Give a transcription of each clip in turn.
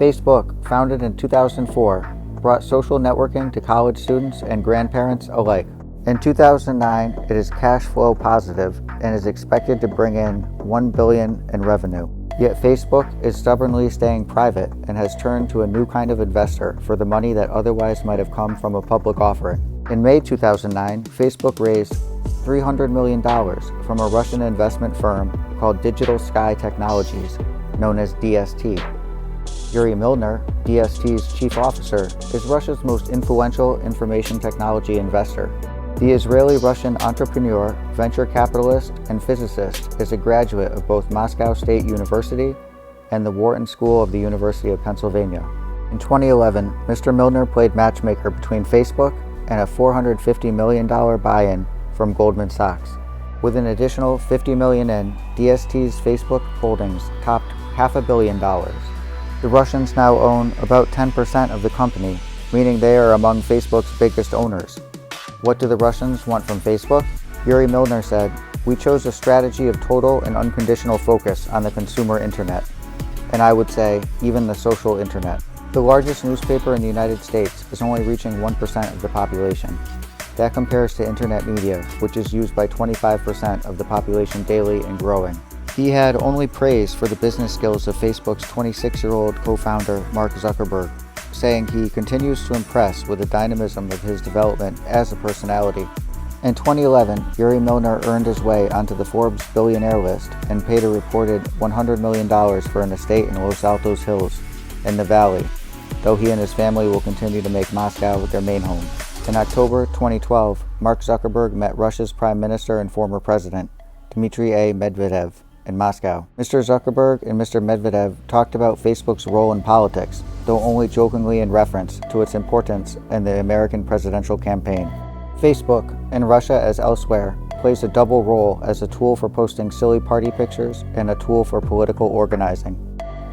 Facebook, founded in 2004, brought social networking to college students and grandparents alike. In 2009, it is cash flow positive and is expected to bring in $1 billion in revenue. Yet Facebook is stubbornly staying private and has turned to a new kind of investor for the money that otherwise might have come from a public offering. In May 2009, Facebook raised $300 million from a Russian investment firm called Digital Sky Technologies, known as DST. Yuri Milner, DST's chief officer, is Russia's most influential information technology investor. The Israeli-Russian entrepreneur, venture capitalist, and physicist is a graduate of both Moscow State University and the Wharton School of the University of Pennsylvania. In 2011, Mr. Milner played matchmaker between Facebook and a $450 million buy-in from Goldman Sachs. With an additional $50 million in, DST's Facebook holdings topped $500 million. The Russians now own about 10% of the company, meaning they are among Facebook's biggest owners. What do the Russians want from Facebook? Yuri Milner said, "We chose a strategy of total and unconditional focus on the consumer internet, and I would say, even the social internet. The largest newspaper in the United States is only reaching 1% of the population. That compares to internet media, which is used by 25% of the population daily and growing." He had only praise for the business skills of Facebook's 26-year-old co-founder, Mark Zuckerberg, saying he continues to impress with the dynamism of his development as a personality. In 2011, Yuri Milner earned his way onto the Forbes billionaire list and paid a reported $100 million for an estate in Los Altos Hills in the Valley, though he and his family will continue to make Moscow their main home. In October 2012, Mark Zuckerberg met Russia's Prime Minister and former President, Dmitry A. Medvedev, in Moscow. Mr. Zuckerberg and Mr. Medvedev talked about Facebook's role in politics, though only jokingly in reference to its importance in the American presidential campaign. Facebook, in Russia as elsewhere, plays a double role as a tool for posting silly party pictures and a tool for political organizing.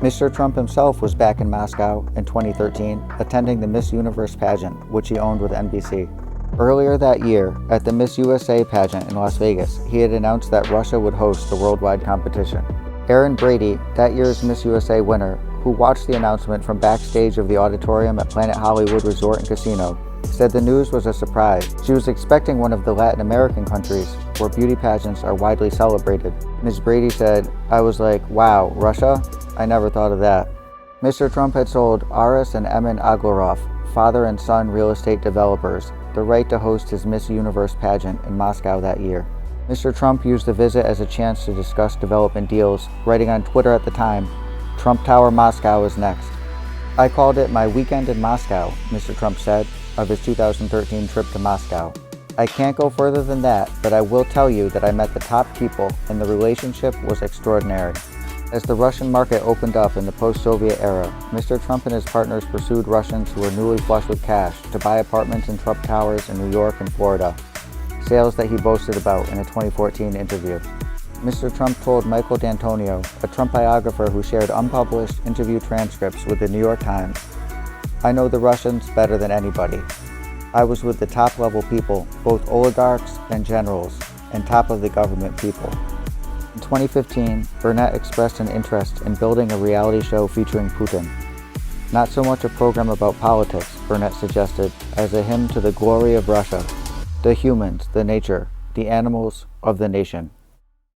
Mr. Trump himself was back in Moscow in 2013, attending the Miss Universe pageant, which he owned with NBC. Earlier that year, at the Miss USA pageant in Las Vegas, he had announced that Russia would host the worldwide competition. Erin Brady, that year's Miss USA winner, who watched the announcement from backstage of the auditorium at Planet Hollywood Resort and Casino, said the news was a surprise. She was expecting one of the Latin American countries where beauty pageants are widely celebrated. Ms. Brady said, "I was like, wow, Russia? I never thought of that." Mr. Trump had sold Aris and Emin Aglarov, father and son real estate developers, the right to host his Miss Universe pageant in Moscow that year. Mr. Trump used the visit as a chance to discuss development deals, writing on Twitter at the time, "Trump Tower Moscow is next." "I called it my weekend in Moscow," Mr. Trump said of his 2013 trip to Moscow. "I can't go further than that, but I will tell you that I met the top people and the relationship was extraordinary." As the Russian market opened up in the post-Soviet era, Mr. Trump and his partners pursued Russians who were newly flush with cash to buy apartments in Trump Towers in New York and Florida, sales that he boasted about in a 2014 interview. Mr. Trump told Michael D'Antonio, a Trump biographer who shared unpublished interview transcripts with the New York Times, "I know the Russians better than anybody. I was with the top-level people, both oligarchs and generals, and top-of-the-government people." In 2015, Burnett expressed an interest in building a reality show featuring Putin. Not so much a program about politics, Burnett suggested, as a hymn to the glory of Russia, the humans, the nature, the animals of the nation.